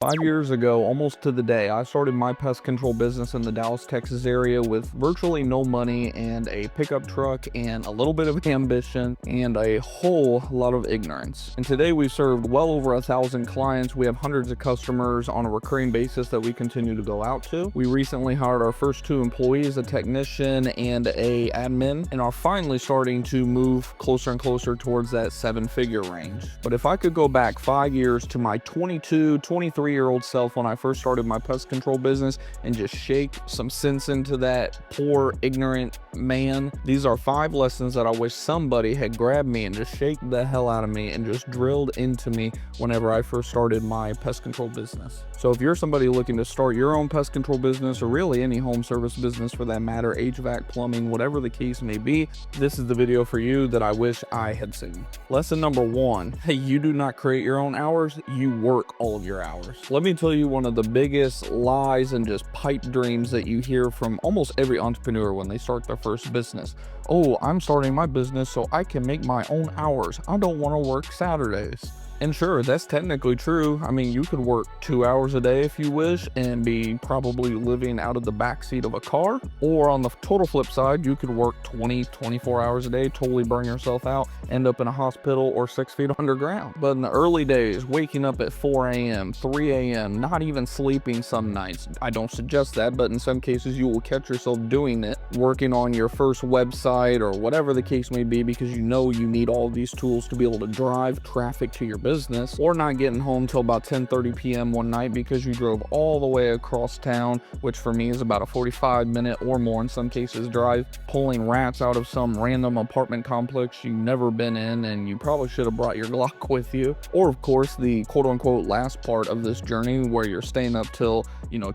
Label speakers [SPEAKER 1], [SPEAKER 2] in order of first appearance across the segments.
[SPEAKER 1] 5 years ago, almost to the day, I started my pest control business in the Dallas, Texas area with virtually no money and a pickup truck and a little bit of ambition and a whole lot of ignorance. And today we've served well over 1,000 clients. We have hundreds of customers on a recurring basis that we continue to go out to. We recently hired our first 2 employees, a technician and a admin, and are finally starting to move closer and closer towards that 7-figure range. But if I could go back 5 years to my 23-year-old self when I first started my pest control business and just shake some sense into that poor, ignorant man, these are 5 lessons that I wish somebody had grabbed me and just shake the hell out of me and just drilled into me whenever I first started my pest control business. So if you're somebody looking to start your own pest control business, or really any home service business for that matter, HVAC, plumbing, whatever the case may be, this is the video for you that I wish I had seen. Lesson number 1, hey, you do not create your own hours, you work all of your hours. Let me tell you one of the biggest lies and just pipe dreams that you hear from almost every entrepreneur when they start their first business. Oh, I'm starting my business so I can make my own hours. I don't want to work Saturdays. And sure, that's technically true. I mean, you could work 2 hours a day if you wish and be probably living out of the backseat of a car. Or on the total flip side, you could work 24 hours a day, totally burn yourself out, end up in a hospital or 6 feet underground. But in the early days, waking up at 4 a.m., 3 a.m., not even sleeping some nights. I don't suggest that, but in some cases you will catch yourself doing it, working on your first website or whatever the case may be, because you know you need all these tools to be able to drive traffic to your business, or not getting home till about 10:30 p.m. one night because you drove all the way across town, which for me is about a 45-minute or more in some cases drive, pulling rats out of some random apartment complex you've never been in and you probably should have brought your Glock with you. Or of course the quote-unquote last part of this journey where you're staying up till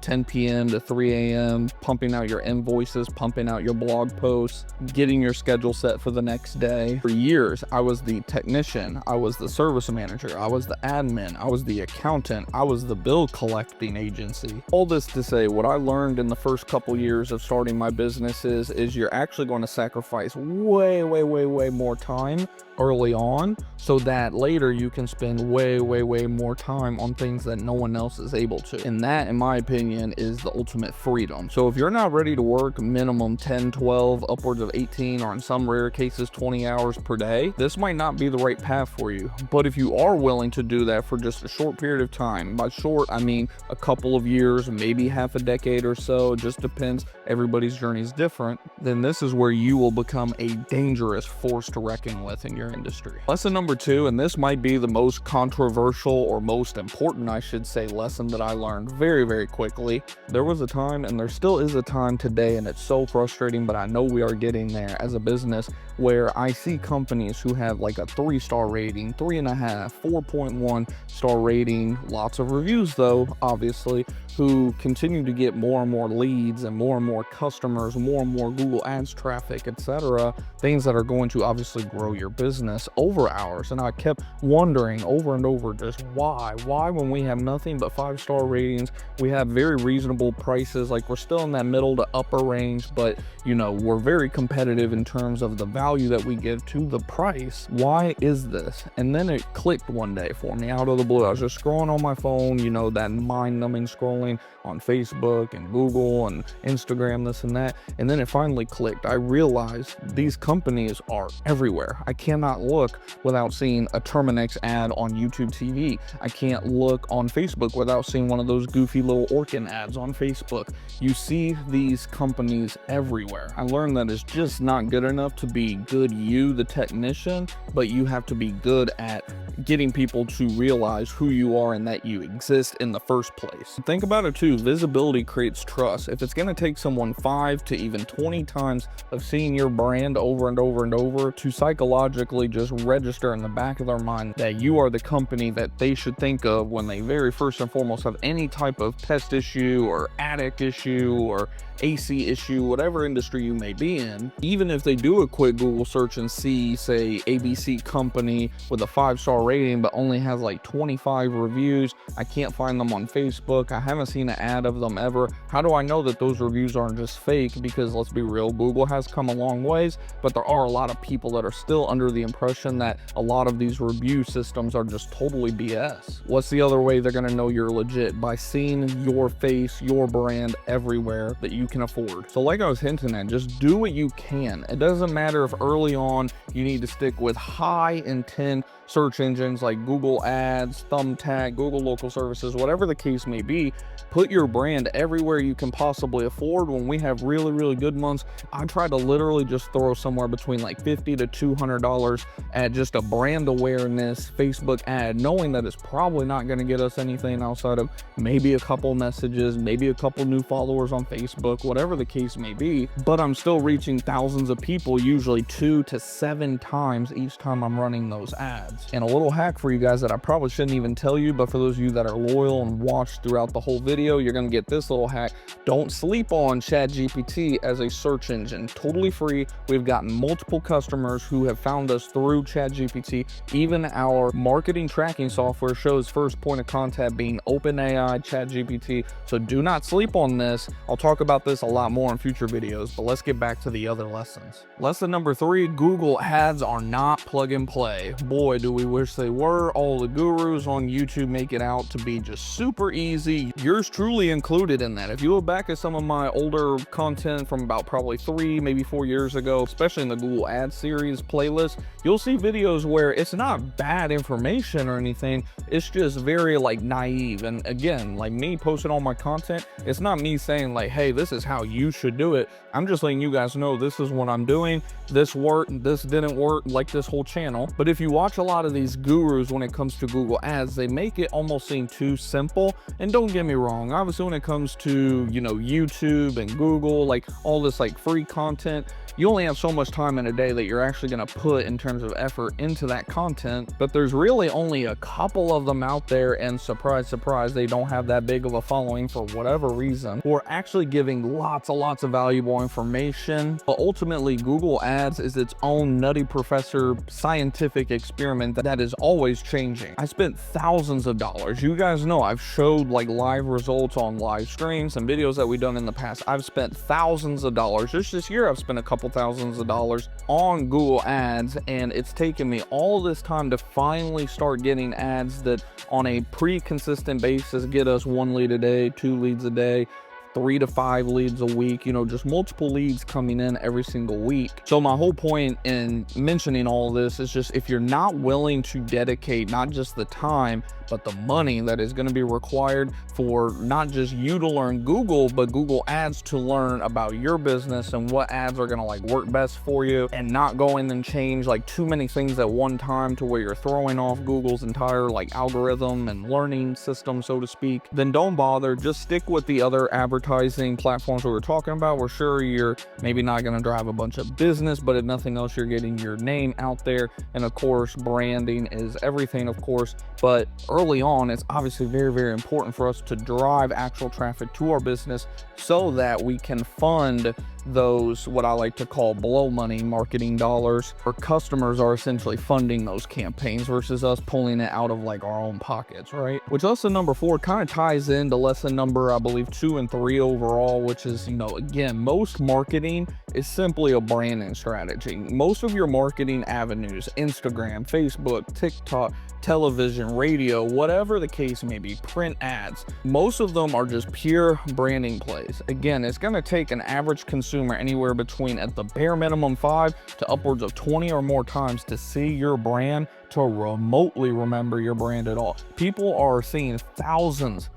[SPEAKER 1] 10 p.m. to 3 a.m. pumping out your invoices, pumping out your blog posts, getting your schedule set for the next day. For years I was the technician, I was the service manager, I was the admin, I was the accountant, I was the bill collecting agency. All this to say, what I learned in the first couple years of starting my businesses is you're actually going to sacrifice way more time early on so that later you can spend way more time on things that no one else is able to. And that, in my opinion, is the ultimate freedom. So if you're not ready to work minimum 10, 12, upwards of 18, or in some rare cases 20 hours per day, this might not be the right path for you. But if you are willing to do that for just a short period of time, by short I mean a couple of years, maybe half a decade or so, it just depends, everybody's journey is different, then this is where you will become a dangerous force to reckon with in your industry. Lesson number 2, and this might be the most controversial, or most important I should say, lesson that I learned very quickly. There was a time, and there still is a time today, and it's so frustrating, but I know we are getting there as a business, where I see companies who have like a 3-star rating, 3.5, 4.1 star rating, lots of reviews though, obviously, who continue to get more and more leads and more customers, more and more Google Ads traffic, etc. Things that are going to obviously grow your business over hours. And I kept wondering over and over, just why when we have nothing but 5-star ratings, we have very reasonable prices, like we're still in that middle to upper range, but we're very competitive in terms of the value that we give to the price. Why is this? And then it clicked one day for me out of the blue. I was just scrolling on my phone, that mind-numbing scrolling on Facebook and Google and Instagram, this and that, and then it finally clicked. I realized these companies are everywhere. I cannot look without seeing a Terminix ad on YouTube TV. I can't look on Facebook without seeing one of those goofy little Orkin ads on Facebook. You see these companies everywhere. I learned that it's just not good enough to be good you, the technician, but you have to be good at getting people to realize who you are and that you exist in the first place. Think about it too, visibility creates trust. If it's going to take someone 5 to even 20 times of seeing your brand over and over to psychologically just register in the back of their mind that you are the company that they should think of when they very first and foremost have any type of pest issue or attic issue or AC issue, whatever industry you may be in, even if they do a quick Google search and see, say, ABC company with a 5-star rating, but only has like 25 reviews. I can't find them on Facebook. I haven't seen an ad of them ever. How do I know that those reviews aren't just fake? Because let's be real, Google has come a long ways, but there are a lot of people that are still under the impression that a lot of these review systems are just totally BS. What's the other way they're gonna know you're legit? By seeing your face, your brand everywhere that you can afford. So like I was hinting at, just do what you can. It doesn't matter if early on you need to stick with high intent search engines like Google Ads, Thumbtack, Google Local Services, whatever the case may be. Put your brand everywhere you can possibly afford. When we have really good months, I try to literally just throw somewhere between like $50 to $200 at just a brand awareness Facebook ad, knowing that it's probably not going to get us anything outside of maybe a couple messages, maybe a couple new followers on Facebook, whatever the case may be. But I'm still reaching thousands of people, usually 2 to 7 times each time I'm running those ads. And a little hack for you guys that I probably shouldn't even tell you, but for those of you that are loyal and watch throughout the whole video, you're going to get this little hack. Don't sleep on ChatGPT as a search engine. Totally free. We've gotten multiple customers who have found us through ChatGPT. Even our marketing tracking software shows first point of contact being OpenAI, ChatGPT. So do not sleep on this. I'll talk about this a lot more in future videos, but let's get back to the other lessons. Lesson number 3, Google ads are not plug and play. Boy, do we wish they were. All the gurus on YouTube make it out to be just super easy. Yours truly included in that. If you look back at some of my older content from about probably 3, maybe 4 years ago, especially in the Google Ads series playlist, you'll see videos where it's not bad information or anything. It's just very like naive. And again, like me posting all my content, it's not me saying like, hey, this is how you should do it. I'm just letting you guys know this is what I'm doing. This worked, this didn't work, like this whole channel. But if you watch a lot of these gurus when it comes to Google ads, they make it almost seem too simple. And don't get me wrong, obviously when it comes to, you know, YouTube and Google, like all this like free content, you only have so much time in a day that you're actually going to put in terms of effort into that content. But there's really only a couple of them out there, and surprise, surprise, they don't have that big of a following for whatever reason, who are actually giving lots of valuable information. But ultimately, Google Ads is its own nutty professor scientific experiment that is always changing. I spent thousands of dollars. You guys know I've showed like live results on live streams and videos that we've done in the past. I've spent thousands of dollars. Just this year, I've spent a couple thousands of dollars on Google Ads, and it's taken me all this time to finally start getting ads that on a pretty consistent basis get us 1 lead a day, 2 leads a day, 3 to 5 leads a week, you know, just multiple leads coming in every single week. So my whole point in mentioning all of this is just, if you're not willing to dedicate not just the time, but the money that is going to be required for not just you to learn Google, but Google Ads to learn about your business and what ads are going to like work best for you, and not go in and change like too many things at one time to where you're throwing off Google's entire like algorithm and learning system, so to speak, then don't bother. Just stick with the other advertising platforms we were talking about. We're sure you're maybe not going to drive a bunch of business, but if nothing else, you're getting your name out there. And of course, branding is everything, of course, but early on, it's obviously very important for us to drive actual traffic to our business so that we can fund those, what I like to call blow money marketing dollars, where customers are essentially funding those campaigns versus us pulling it out of like our own pockets, right? Which lesson number 4 kind of ties into lesson number, I believe, 2 and 3 overall, which is, you know, again, most marketing is simply a branding strategy. Most of your marketing avenues, Instagram, Facebook, TikTok, television, radio, whatever the case may be, print ads, most of them are just pure branding plays. Again, it's going to take an average consumer anywhere between, at the bare minimum, 5 to upwards of 20 or more times to see your brand, to remotely remember your brand at all. People are seeing thousands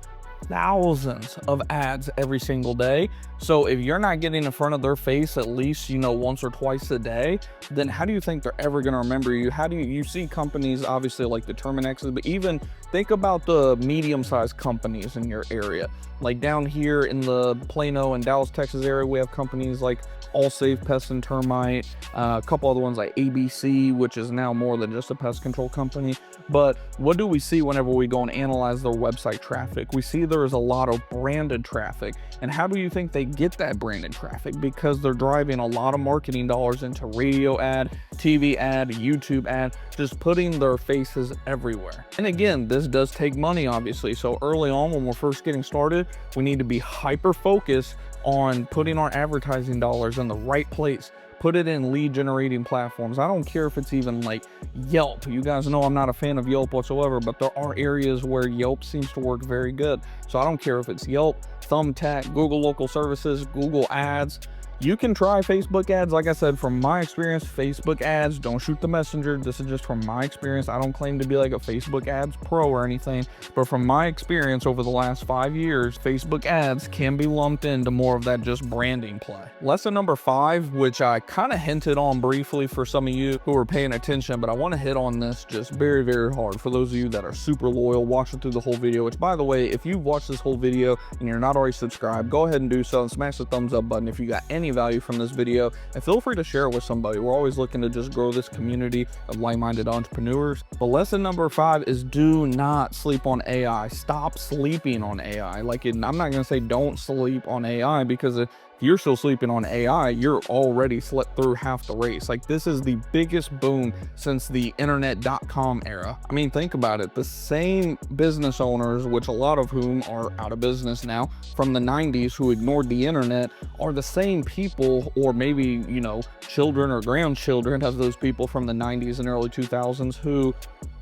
[SPEAKER 1] of ads every single day. So if you're not getting in front of their face at least, you know, once or twice a day, then how do you think they're ever going to remember you? How do you see companies obviously like the Terminixes, but even think about the medium-sized companies in your area. Like down here in the Plano and Dallas, Texas area, we have companies like Allsafe Pest and Termite, a couple other ones like ABC, which is now more than just a pest control company. But what do we see whenever we go and analyze their website traffic? We see there is a lot of branded traffic. And how do you think they get that branded traffic? Because they're driving a lot of marketing dollars into radio ad, TV ad, YouTube ad, just putting their faces everywhere. And again, this does take money, obviously. So early on, when we're first getting started, we need to be hyper focused on putting our advertising dollars in the right place. Put it in lead generating platforms. I don't care if it's even like Yelp. You guys know I'm not a fan of Yelp whatsoever, but there are areas where Yelp seems to work very good. So I don't care if it's Yelp, Thumbtack, Google Local Services, Google Ads. You can try Facebook ads. Like I said, from my experience, Facebook ads, don't shoot the messenger. This is just from my experience. I don't claim to be like a Facebook ads pro or anything, but from my experience over the last 5 years, Facebook ads can be lumped into more of that just branding play. Lesson number 5, which I kind of hinted on briefly for some of you who are paying attention, but I want to hit on this just very, very hard for those of you that are super loyal, watching through the whole video, which by the way, if you've watched this whole video and you're not already subscribed, go ahead and do so and smash the thumbs up button if you got any value from this video, and feel free to share it with somebody. We're always looking to just grow this community of like-minded entrepreneurs. But lesson number 5 is do not sleep on AI. Stop sleeping on AI. I'm not going to say don't sleep on AI, because if you're still sleeping on AI, you're already slept through half the race. Like, this is the biggest boom since the internet.com era. I mean, think about it. The same business owners, which a lot of whom are out of business now, from the 90s, who ignored the internet, are the same people, or maybe, you know, children or grandchildren of those people from the 90s and early 2000s who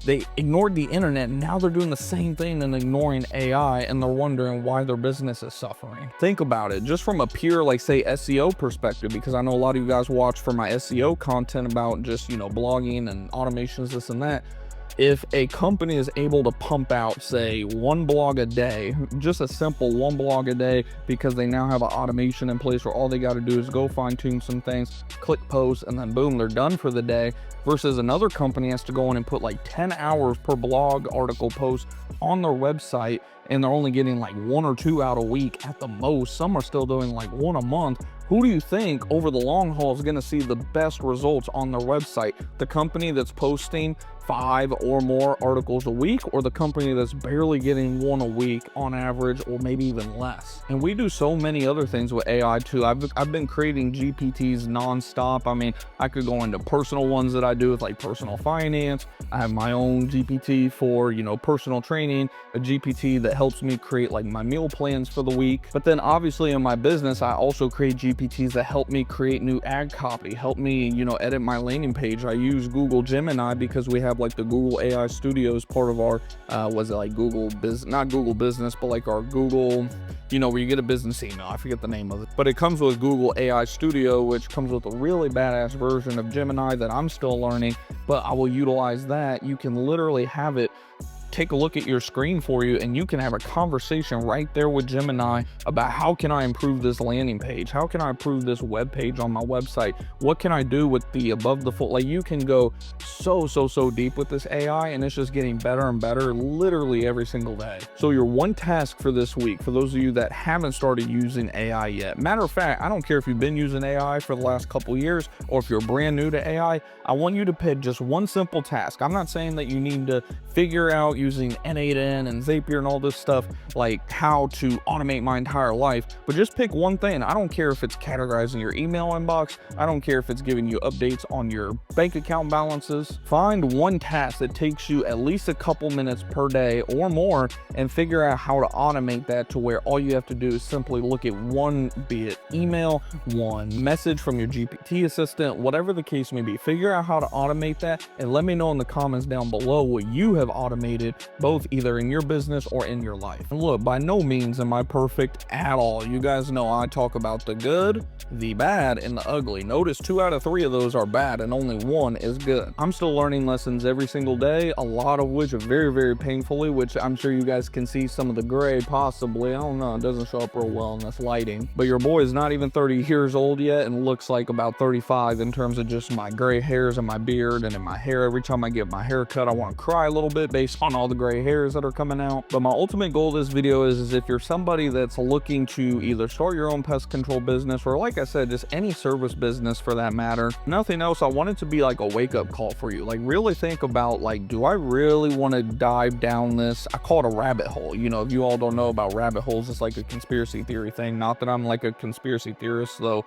[SPEAKER 1] they ignored the internet, and now they're doing the same thing and ignoring AI, and they're wondering why their business is suffering. Think about it, just from a pure, like, say, SEO perspective, because I know a lot of you guys watch for my SEO content about just, you know, blogging and automations, this and that. If a company is able to pump out, say, 1 blog a day, just a simple 1 blog a day, because they now have an automation in place where all they got to do is go fine tune some things, click post, and then boom, they're done for the day, versus another company has to go in and put like 10 hours per blog article post on their website, and they're only getting like 1 or 2 out a week at the most. Some are still doing like 1 a month. Who do you think over the long haul is going to see the best results on their website? The company that's posting 5 or more articles a week, or the company that's barely getting 1 a week on average, or maybe even less? And we do so many other things with AI too. I've been creating GPTs nonstop. I mean, I could go into personal ones that I do with like personal finance. I have my own GPT for, you know, personal training, a GPT that helps me create like my meal plans for the week. But then obviously in my business, I also create GPTs that help me create new ad copy, help me, you know, edit my landing page. I use Google Gemini because we have like the Google AI Studios part of our was it like Google Business, not Google Business, but like our Google, you know, where you get a business email. I forget the name of it, but it comes with Google AI Studio, which comes with a really badass version of Gemini that I'm still learning, but I will utilize that. You can literally have it take a look at your screen for you, and you can have a conversation right there with Gemini about how can I improve this landing page? How can I improve this web page on my website? What can I do with the above the fold? Like, you can go so deep with this AI, and it's just getting better and better literally every single day. So your one task for this week, for those of you that haven't started using AI yet, matter of fact, I don't care if you've been using AI for the last couple years or if you're brand new to AI, I want you to pick just one simple task. I'm not saying that you need to figure out using N8N and Zapier and all this stuff, like how to automate my entire life, but just pick one thing. I don't care if it's categorizing your email inbox. I don't care if it's giving you updates on your bank account balances. Find one task that takes you at least a couple minutes per day or more, and figure out how to automate that to where all you have to do is simply look at one, be it email, one message from your GPT assistant, whatever the case may be. Figure out how to automate that, and let me know in the comments down below what you have automated, both either in your business or in your life. And look, by no means am I perfect at all. You guys know I talk about the good, the bad, and the ugly. Notice 2 out of 3 of those are bad and only 1 is good. I'm still learning lessons every single day, a lot of which are very painfully, which I'm sure you guys can see some of the gray possibly. I don't know, it doesn't show up real well in this lighting, but your boy is not even 30 years old yet and looks like about 35 in terms of just my gray hairs and my beard and in my hair. Every time I get my hair cut, I want to cry a little bit based on all the gray hairs that are coming out. But my ultimate goal of this video is if you're somebody that's looking to either start your own pest control business, or like I said, just any service business for that matter, nothing else, I want it to be like a wake-up call for you. Like, really think about, like, do I really want to dive down this? I call it a rabbit hole. You know, if you all don't know about rabbit holes, it's like a conspiracy theory thing. Not that I'm like a conspiracy theorist, though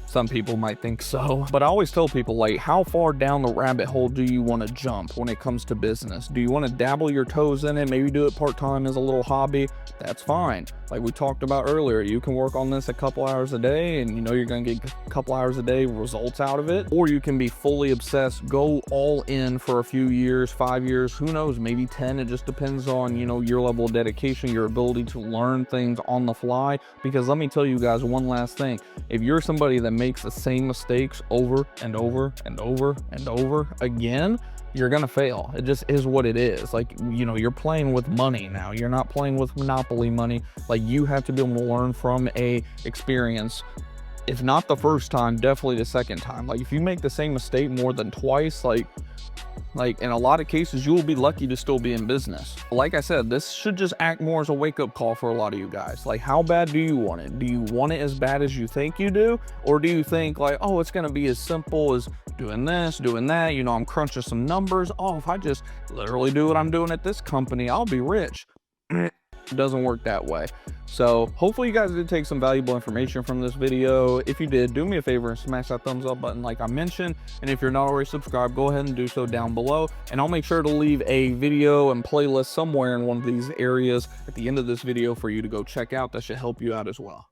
[SPEAKER 1] some people might think so, but I always tell people, like, how far down the rabbit hole do you want to jump when it comes to business? Do you want to dabble your toes in it, maybe do it part-time as a little hobby? That's fine. Like we talked about earlier, you can work on this a couple hours a day and you know you're going to get a couple hours a day results out of it. Or you can be fully obsessed, go all in for a few years, 5 years, who knows, maybe 10. It just depends on, you know, your level of dedication, your ability to learn things on the fly. Because let me tell you guys one last thing. If you're somebody that makes the same mistakes over and over and over and over again, you're gonna fail. It just is what it is. Like, you know, you're playing with money now. You're not playing with Monopoly money. Like, you have to be able to learn from a experience. If not the first time, definitely the second time. Like, if you make the same mistake more than twice, like in a lot of cases, you will be lucky to still be in business. Like I said, this should just act more as a wake-up call for a lot of you guys. Like, how bad do you want it? Do you want it as bad as you think you do? Or do you think, like, oh, it's gonna be as simple as doing this, doing that, you know, I'm crunching some numbers. Oh, if I just literally do what I'm doing at this company, I'll be rich. It doesn't work that way. So hopefully you guys did take some valuable information from this video. If you did, do me a favor and smash that thumbs up button like I mentioned. And if you're not already subscribed, go ahead and do so down below. And I'll make sure to leave a video and playlist somewhere in one of these areas at the end of this video for you to go check out. That should help you out as well.